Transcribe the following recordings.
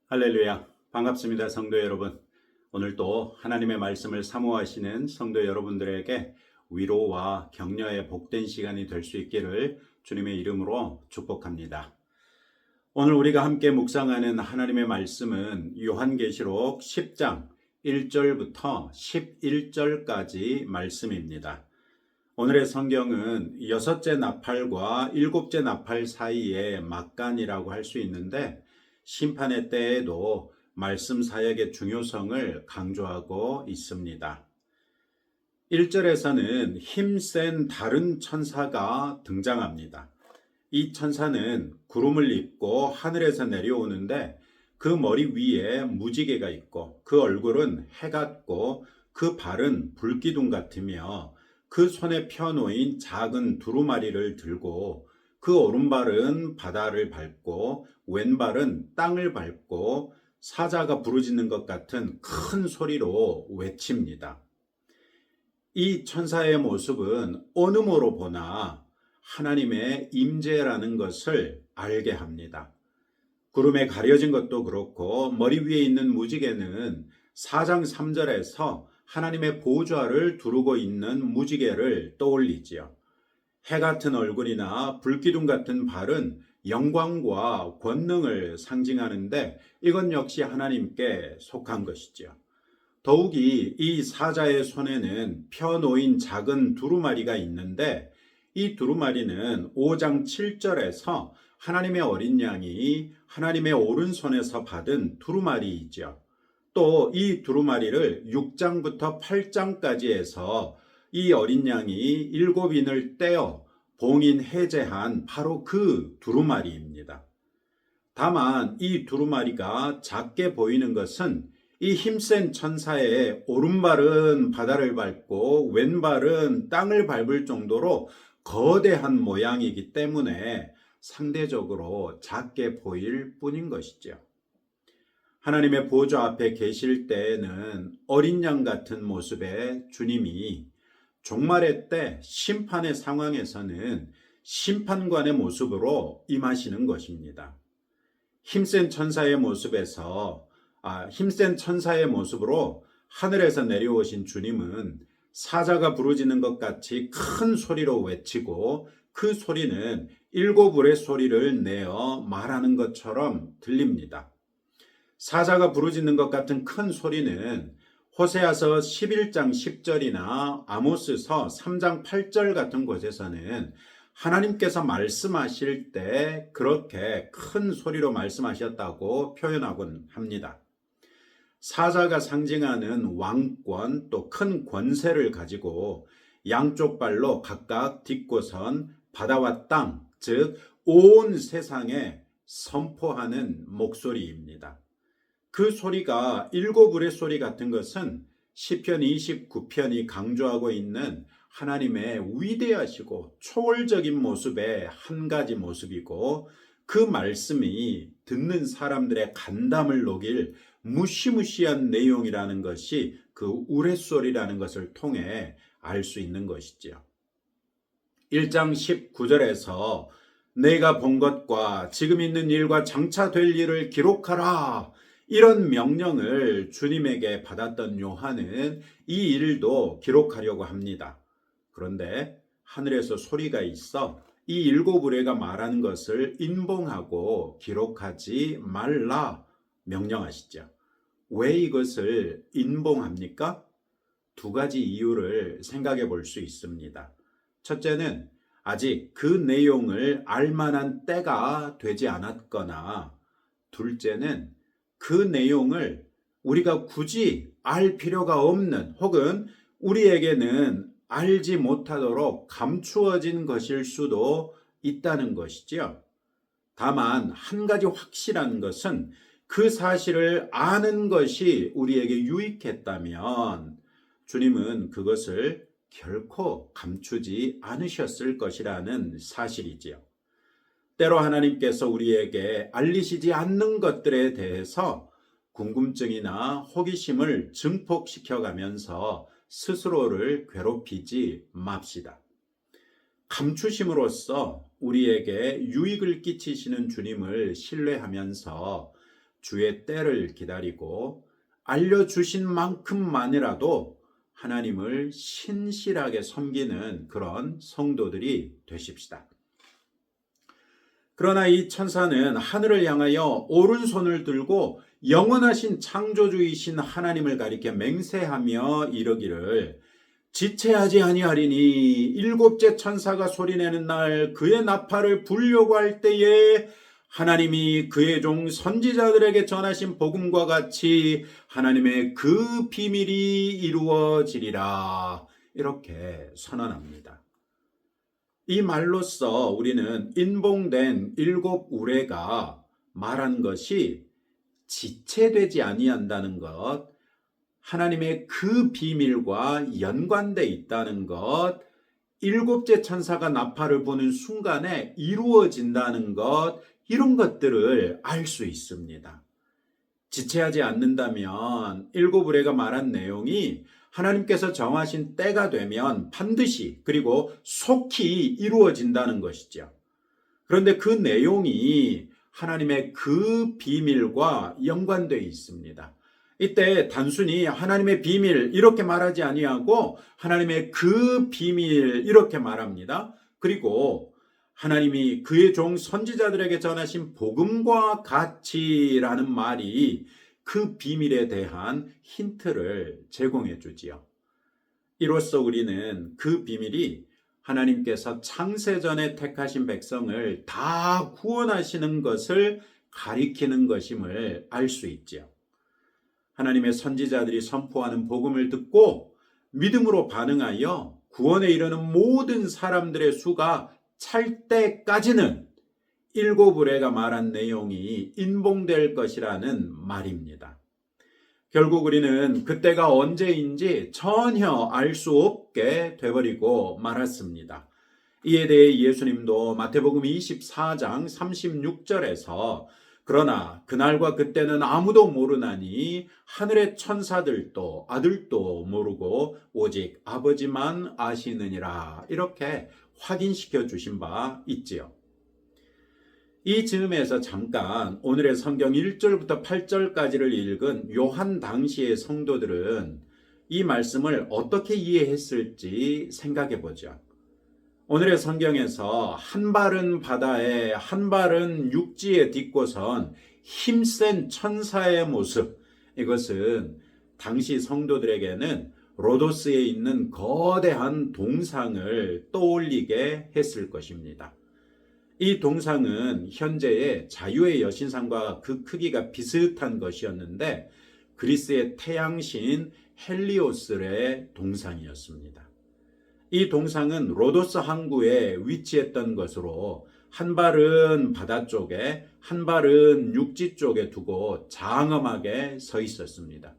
할렐루야. 반갑습니다, 성도 여러분. 오늘도 하나님의 말씀을 사모하시는 성도 여러분들에게 위로와 격려의 복된 시간이 될 수 있기를 주님의 이름으로 축복합니다. 오늘 우리가 함께 묵상하는 하나님의 말씀은 요한계시록 10장 1절부터 11절까지 말씀입니다. 오늘의 성경은 여섯째 나팔과 일곱째 나팔 사이의 막간이라고 할 수 있는데, 심판의 때에도 말씀 사역의 중요성을 강조하고 있습니다. 1절에서는 힘센 다른 천사가 등장합니다. 이 천사는 구름을 입고 하늘에서 내려오는데, 그 머리 위에 무지개가 있고 그 얼굴은 해 같고 그 발은 불기둥 같으며 그 손에 펴놓인 작은 두루마리를 들고 그 오른발은 바다를 밟고 왼발은 땅을 밟고 사자가 부르짖는 것 같은 큰 소리로 외칩니다. 이 천사의 모습은 어느 모로 보나 하나님의 임재라는 것을 알게 합니다. 구름에 가려진 것도 그렇고 머리 위에 있는 무지개는 4장 3절에서 하나님의 보좌를 두르고 있는 무지개를 떠올리지요. 해 같은 얼굴이나 불기둥 같은 발은 영광과 권능을 상징하는데, 이건 역시 하나님께 속한 것이죠. 더욱이 이 사자의 손에는 펴놓인 작은 두루마리가 있는데, 이 두루마리는 5장 7절에서 하나님의 어린 양이 하나님의 오른손에서 받은 두루마리이죠. 또 이 두루마리를 6장부터 8장까지 해서 이 어린 양이 7인을 떼어 봉인 해제한 바로 그 두루마리입니다. 다만 이 두루마리가 작게 보이는 것은 이 힘센 천사의 오른발은 바다를 밟고 왼발은 땅을 밟을 정도로 거대한 모양이기 때문에 상대적으로 작게 보일 뿐인 것이죠. 하나님의 보좌 앞에 계실 때에는 어린 양 같은 모습의 주님이, 종말의 때 심판의 상황에서는 심판관의 모습으로 임하시는 것입니다. 힘센 천사의 모습으로 하늘에서 내려오신 주님은 사자가 부르짖는 것 같이 큰 소리로 외치고, 그 소리는 7울의 소리를 내어 말하는 것처럼 들립니다. 사자가 부르짖는 것 같은 큰 소리는 호세아서 11장 10절이나 아모스서 3장 8절 같은 곳에서는 하나님께서 말씀하실 때 그렇게 큰 소리로 말씀하셨다고 표현하곤 합니다. 사자가 상징하는 왕권, 또 큰 권세를 가지고 양쪽 발로 각각 딛고선 바다와 땅, 즉 온 세상에 선포하는 목소리입니다. 그 소리가 7울의 소리 같은 것은 시편 29편이 강조하고 있는 하나님의 위대하시고 초월적인 모습의 한 가지 모습이고, 그 말씀이 듣는 사람들의 간담을 녹일 무시무시한 내용이라는 것이 그 우레소리라는 것을 통해 알 수 있는 것이지요. 1장 19절에서 내가 본 것과 지금 있는 일과 장차 될 일을 기록하라, 이런 명령을 주님에게 받았던 요한은 이 일도 기록하려고 합니다. 그런데 하늘에서 소리가 있어 이 7의뢰가 말하는 것을 인봉하고 기록하지 말라 명령하시죠. 왜 이것을 인봉합니까? 2가지 이유를 생각해 볼 수 있습니다. 첫째는 아직 그 내용을 알 만한 때가 되지 않았거나, 둘째는 그 내용을 우리가 굳이 알 필요가 없는, 혹은 우리에게는 알지 못하도록 감추어진 것일 수도 있다는 것이지요. 다만 한 가지 확실한 것은, 그 사실을 아는 것이 우리에게 유익했다면 주님은 그것을 결코 감추지 않으셨을 것이라는 사실이지요. 때로 하나님께서 우리에게 알리시지 않는 것들에 대해서 궁금증이나 호기심을 증폭시켜가면서 스스로를 괴롭히지 맙시다. 감추심으로써 우리에게 유익을 끼치시는 주님을 신뢰하면서 주의 때를 기다리고 알려주신 만큼만이라도 하나님을 신실하게 섬기는 그런 성도들이 되십시다. 그러나 이 천사는 하늘을 향하여 오른손을 들고 영원하신 창조주이신 하나님을 가리켜 맹세하며 이르기를 지체하지 아니하리니 일곱째 천사가 소리내는 날 그의 나팔을 불려고 할 때에 하나님이 그의 종 선지자들에게 전하신 복음과 같이 하나님의 그 비밀이 이루어지리라. 이렇게 선언합니다. 이 말로써 우리는 인봉된 일곱 우레가 말한 것이 지체되지 아니한다는 것, 하나님의 그 비밀과 연관되어 있다는 것, 일곱째 천사가 나팔을 부는 순간에 이루어진다는 것, 이런 것들을 알 수 있습니다. 지체하지 않는다면 일곱 우레가 말한 내용이 하나님께서 정하신 때가 되면 반드시 그리고 속히 이루어진다는 것이죠. 그런데 그 내용이 하나님의 그 비밀과 연관되어 있습니다. 이때 단순히 하나님의 비밀 이렇게 말하지 아니하고 하나님의 그 비밀 이렇게 말합니다. 그리고 하나님이 그의 종 선지자들에게 전하신 복음과 같이라는 말이 그 비밀에 대한 힌트를 제공해 주지요. 이로써 우리는 그 비밀이 하나님께서 창세전에 택하신 백성을 다 구원하시는 것을 가리키는 것임을 알 수 있지요. 하나님의 선지자들이 선포하는 복음을 듣고 믿음으로 반응하여 구원에 이르는 모든 사람들의 수가 찰 때까지는 일곱 우레가 말한 내용이 인봉될 것이라는 말입니다. 결국 우리는 그때가 언제인지 전혀 알 수 없게 돼버리고 말았습니다. 이에 대해 예수님도 마태복음 24장 36절에서 그러나 그날과 그때는 아무도 모르나니 하늘의 천사들도 아들도 모르고 오직 아버지만 아시느니라 이렇게 확인시켜 주신 바 있지요. 이 즈음에서 잠깐 오늘의 성경 1절부터 8절까지를 읽은 요한 당시의 성도들은 이 말씀을 어떻게 이해했을지 생각해 보죠. 오늘의 성경에서 한 발은 바다에 한 발은 육지에 딛고선 힘센 천사의 모습, 이것은 당시 성도들에게는 로도스에 있는 거대한 동상을 떠올리게 했을 것입니다. 이 동상은 현재의 자유의 여신상과 그 크기가 비슷한 것이었는데 그리스의 태양신 헬리오스의 동상이었습니다. 이 동상은 로도스 항구에 위치했던 것으로 한 발은 바다 쪽에 한 발은 육지 쪽에 두고 장엄하게 서 있었습니다.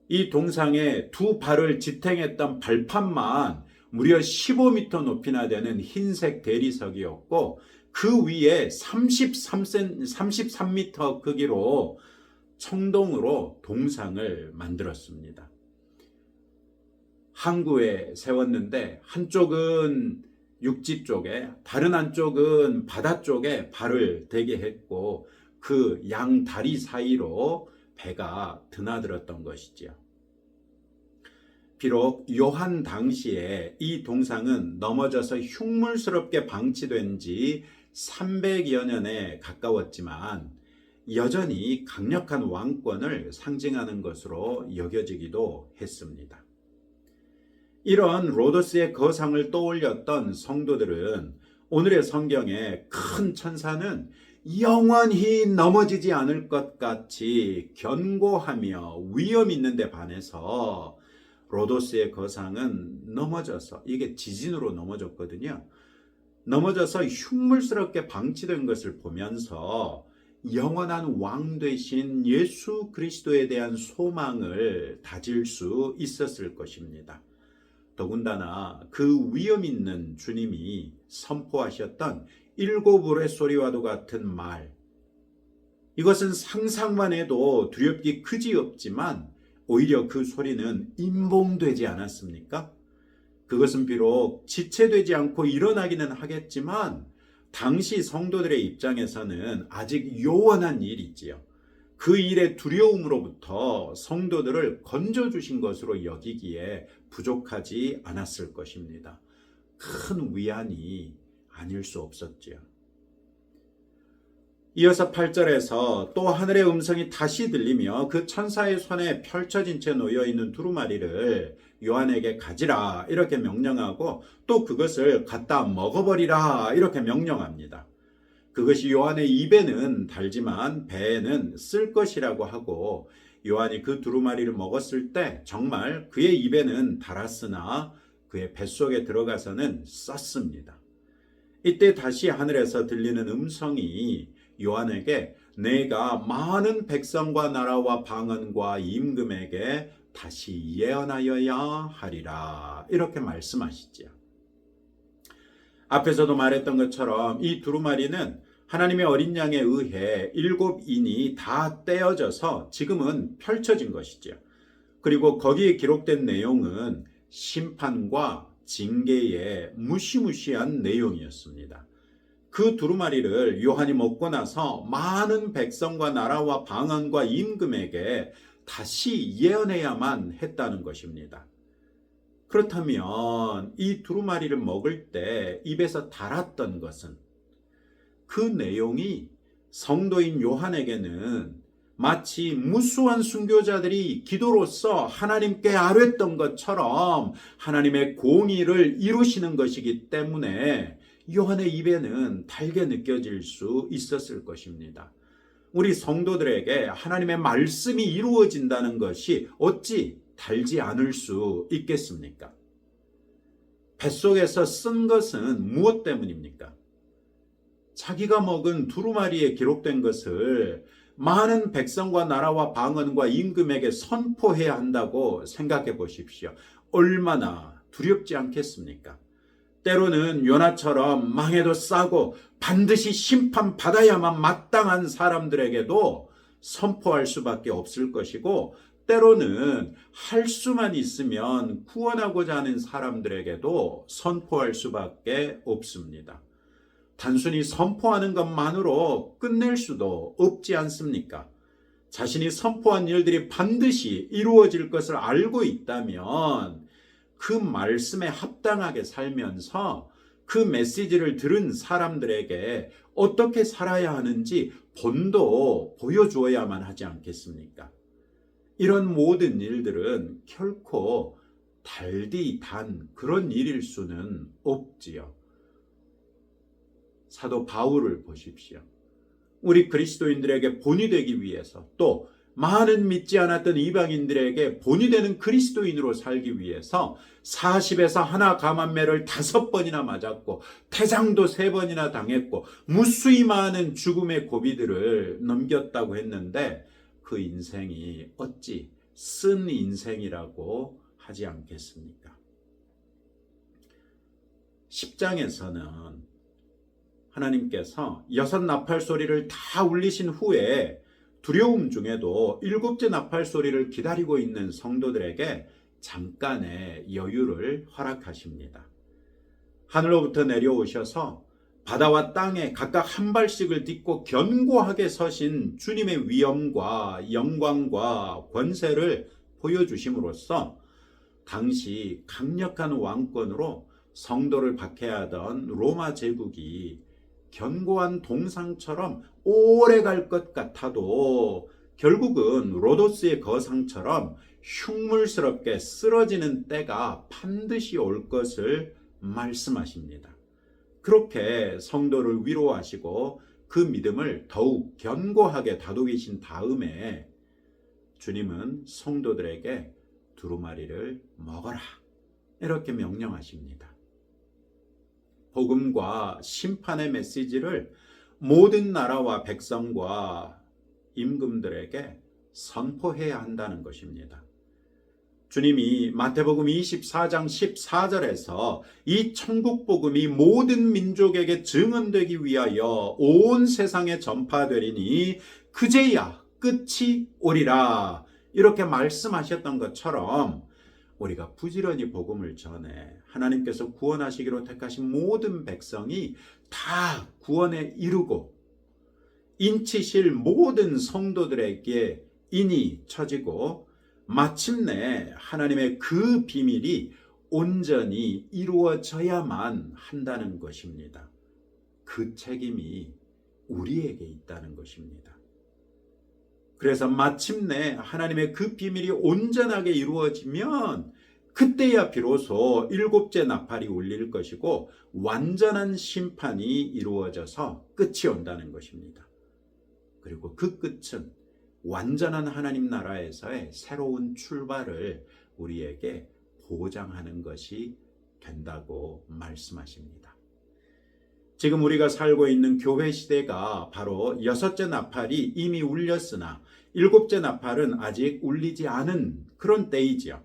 이 동상에 두 발을 지탱했던 발판만 무려 15m 높이나 되는 흰색 대리석이었고 그 위에 33m 크기로 청동으로 동상을 만들었습니다. 항구에 세웠는데 한쪽은 육지 쪽에 다른 한쪽은 바다 쪽에 발을 대게 했고 그 양 다리 사이로 배가 드나들었던 것이지요. 비록 요한 당시에 이 동상은 넘어져서 흉물스럽게 방치된 지 300여 년에 가까웠지만 여전히 강력한 왕권을 상징하는 것으로 여겨지기도 했습니다. 이런 로도스의 거상을 떠올렸던 성도들은 오늘의 성경에 큰 천사는 영원히 넘어지지 않을 것 같이 견고하며 위험 있는 데 반해서 로도스의 거상은 넘어져서 이게 지진으로 넘어졌거든요. 넘어져서 흉물스럽게 방치된 것을 보면서 영원한 왕 되신 예수 그리스도에 대한 소망을 다질 수 있었을 것입니다. 더군다나 그 위험 있는 주님이 선포하셨던 일곱 우레소리와도 같은 말, 이것은 상상만 해도 두렵기 그지없지만 오히려 그 소리는 임봉되지 않았습니까? 그것은 비록 지체되지 않고 일어나기는 하겠지만 당시 성도들의 입장에서는 아직 요원한 일이지요. 그 일의 두려움으로부터 성도들을 건져주신 것으로 여기기에 부족하지 않았을 것입니다. 큰 위안이 아닐 수 없었지요. 이어서 8절에서 또 하늘의 음성이 다시 들리며 그 천사의 손에 펼쳐진 채 놓여있는 두루마리를 요한에게 가지라 이렇게 명령하고 또 그것을 갖다 먹어버리라 이렇게 명령합니다. 그것이 요한의 입에는 달지만 배에는 쓸 것이라고 하고 요한이 그 두루마리를 먹었을 때 정말 그의 입에는 달았으나 그의 뱃속에 들어가서는 썼습니다. 이때 다시 하늘에서 들리는 음성이 요한에게 내가 많은 백성과 나라와 방언과 임금에게 다시 예언하여야 하리라 이렇게 말씀하시지요. 앞에서도 말했던 것처럼 이 두루마리는 하나님의 어린 양에 의해 7인이 다 떼어져서 지금은 펼쳐진 것이죠. 그리고 거기에 기록된 내용은 심판과 징계의 무시무시한 내용이었습니다. 그 두루마리를 요한이 먹고 나서 많은 백성과 나라와 방언과 임금에게 다시 예언해야만 했다는 것입니다. 그렇다면 이 두루마리를 먹을 때 입에서 달았던 것은 그 내용이 성도인 요한에게는 마치 무수한 순교자들이 기도로서 하나님께 아뢰던 것처럼 하나님의 공의를 이루시는 것이기 때문에 요한의 입에는 달게 느껴질 수 있었을 것입니다. 우리 성도들에게 하나님의 말씀이 이루어진다는 것이 어찌 달지 않을 수 있겠습니까? 뱃속에서 쓴 것은 무엇 때문입니까? 자기가 먹은 두루마리에 기록된 것을 많은 백성과 나라와 방언과 임금에게 선포해야 한다고 생각해 보십시오. 얼마나 두렵지 않겠습니까? 때로는 요나처럼 망해도 싸고 반드시 심판받아야만 마땅한 사람들에게도 선포할 수밖에 없을 것이고 때로는 할 수만 있으면 구원하고자 하는 사람들에게도 선포할 수밖에 없습니다. 단순히 선포하는 것만으로 끝낼 수도 없지 않습니까? 자신이 선포한 일들이 반드시 이루어질 것을 알고 있다면 그 말씀에 합당하게 살면서 그 메시지를 들은 사람들에게 어떻게 살아야 하는지 본도 보여주어야만 하지 않겠습니까? 이런 모든 일들은 결코 달디 단 그런 일일 수는 없지요. 사도 바울을 보십시오. 우리 그리스도인들에게 본이 되기 위해서 또 많은 믿지 않았던 이방인들에게 본이 되는 그리스도인으로 살기 위해서 40에서 하나 감한매를 5번이나 맞았고 태장도 3번이나 당했고 무수히 많은 죽음의 고비들을 넘겼다고 했는데 그 인생이 어찌 쓴 인생이라고 하지 않겠습니까? 10장에서는 하나님께서 6 나팔 소리를 다 울리신 후에 두려움 중에도 7째 나팔 소리를 기다리고 있는 성도들에게 잠깐의 여유를 허락하십니다. 하늘로부터 내려오셔서 바다와 땅에 각각 한 발씩을 딛고 견고하게 서신 주님의 위엄과 영광과 권세를 보여주심으로써 당시 강력한 왕권으로 성도를 박해하던 로마 제국이 견고한 동상처럼 오래 갈 것 같아도 결국은 로도스의 거상처럼 흉물스럽게 쓰러지는 때가 반드시 올 것을 말씀하십니다. 그렇게 성도를 위로하시고 그 믿음을 더욱 견고하게 다독이신 다음에 주님은 성도들에게 두루마리를 먹어라 이렇게 명령하십니다. 복음과 심판의 메시지를 모든 나라와 백성과 임금들에게 선포해야 한다는 것입니다. 주님이 마태복음 24장 14절에서 이 천국 복음이 모든 민족에게 증언되기 위하여 온 세상에 전파되리니 그제야 끝이 오리라 이렇게 말씀하셨던 것처럼 우리가 부지런히 복음을 전해 하나님께서 구원하시기로 택하신 모든 백성이 다 구원에 이르고 인치실 모든 성도들에게 인이 쳐지고 마침내 하나님의 그 비밀이 온전히 이루어져야만 한다는 것입니다. 그 책임이 우리에게 있다는 것입니다. 그래서 마침내 하나님의 그 비밀이 온전하게 이루어지면 그때야 비로소 일곱째 나팔이 울릴 것이고 완전한 심판이 이루어져서 끝이 온다는 것입니다. 그리고 그 끝은 완전한 하나님 나라에서의 새로운 출발을 우리에게 보장하는 것이 된다고 말씀하십니다. 지금 우리가 살고 있는 교회 시대가 바로 여섯째 나팔이 이미 울렸으나 일곱째 나팔은 아직 울리지 않은 그런 때이지요.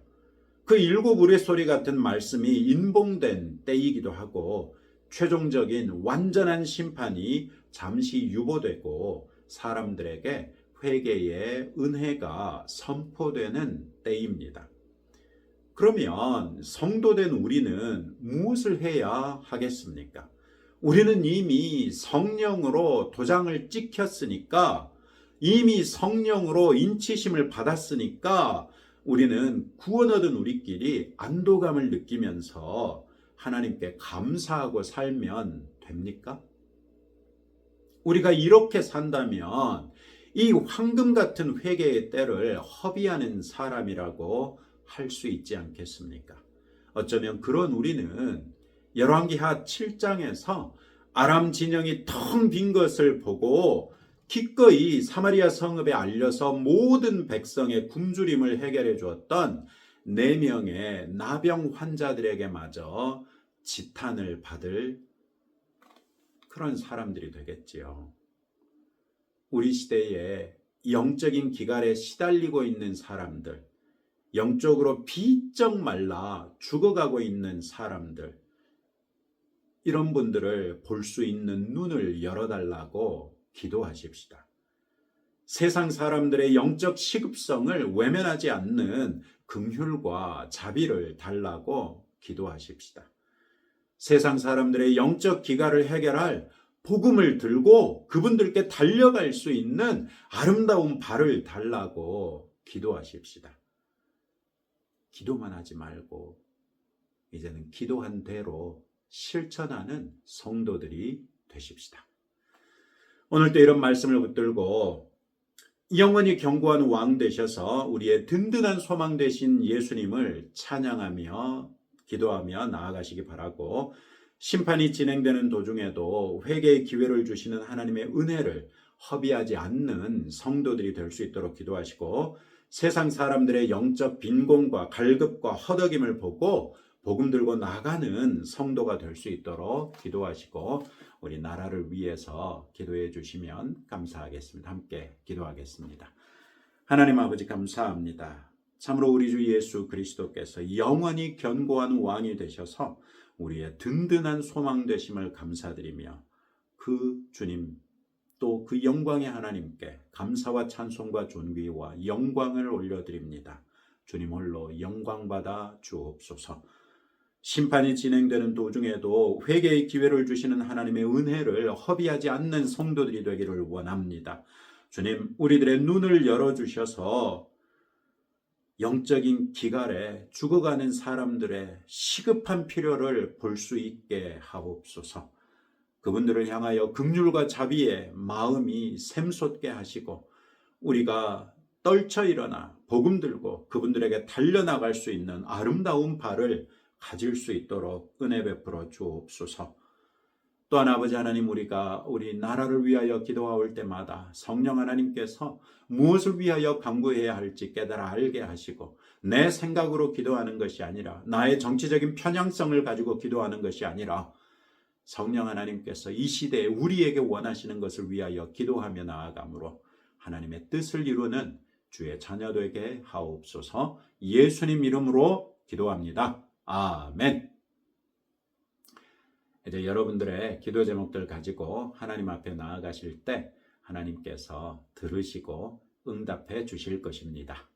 그 일곱 우레소리 같은 말씀이 인봉된 때이기도 하고 최종적인 완전한 심판이 잠시 유보되고 사람들에게 회개의 은혜가 선포되는 때입니다. 그러면 성도된 우리는 무엇을 해야 하겠습니까? 우리는 이미 성령으로 도장을 찍혔으니까, 이미 성령으로 인치심을 받았으니까 우리는 구원 얻은 우리끼리 안도감을 느끼면서 하나님께 감사하고 살면 됩니까? 우리가 이렇게 산다면 이 황금 같은 회개의 때를 허비하는 사람이라고 할 수 있지 않겠습니까? 어쩌면 그런 우리는 열왕기하 7장에서 아람 진영이 텅 빈 것을 보고 기꺼이 사마리아 성읍에 알려서 모든 백성의 굶주림을 해결해 주었던 4명의 나병 환자들에게 마저 지탄을 받을 그런 사람들이 되겠지요. 우리 시대에 영적인 기갈에 시달리고 있는 사람들, 영적으로 비쩍 말라 죽어가고 있는 사람들, 이런 분들을 볼 수 있는 눈을 열어달라고 기도하십시다. 세상 사람들의 영적 시급성을 외면하지 않는 긍휼과 자비를 달라고 기도하십시다. 세상 사람들의 영적 기갈을 해결할 복음을 들고 그분들께 달려갈 수 있는 아름다운 발을 달라고 기도하십시다. 기도만 하지 말고 이제는 기도한 대로 실천하는 성도들이 되십시다. 오늘도 이런 말씀을 붙들고 영원히 견고한 왕 되셔서 우리의 든든한 소망 되신 예수님을 찬양하며 기도하며 나아가시기 바라고, 심판이 진행되는 도중에도 회개의 기회를 주시는 하나님의 은혜를 허비하지 않는 성도들이 될 수 있도록 기도하시고, 세상 사람들의 영적 빈곤과 갈급과 허덕임을 보고 복음 들고 나가는 성도가 될 수 있도록 기도하시고, 우리 나라를 위해서 기도해 주시면 감사하겠습니다. 함께 기도하겠습니다. 하나님 아버지, 감사합니다. 참으로 우리 주 예수 그리스도께서 영원히 견고한 왕이 되셔서 우리의 든든한 소망 되심을 감사드리며, 그 주님 또 그 영광의 하나님께 감사와 찬송과 존귀와 영광을 올려드립니다. 주님 홀로 영광받아 주옵소서. 심판이 진행되는 도중에도 회개의 기회를 주시는 하나님의 은혜를 허비하지 않는 성도들이 되기를 원합니다. 주님, 우리들의 눈을 열어주셔서 영적인 기갈에 죽어가는 사람들의 시급한 필요를 볼 수 있게 하옵소서. 그분들을 향하여 긍휼과 자비의 마음이 샘솟게 하시고, 우리가 떨쳐 일어나 복음 들고 그분들에게 달려나갈 수 있는 아름다운 발을 가질 수 있도록 은혜 베풀어 주옵소서. 또한 아버지 하나님, 우리가 우리 나라를 위하여 기도할 때마다 성령 하나님께서 무엇을 위하여 간구해야 할지 깨달아 알게 하시고, 내 생각으로 기도하는 것이 아니라, 나의 정치적인 편향성을 가지고 기도하는 것이 아니라, 성령 하나님께서 이 시대에 우리에게 원하시는 것을 위하여 기도하며 나아가므로 하나님의 뜻을 이루는 주의 자녀되게 하옵소서. 예수님 이름으로 기도합니다. 아멘. 이제 여러분들의 기도 제목들 가지고 하나님 앞에 나아가실 때 하나님께서 들으시고 응답해 주실 것입니다.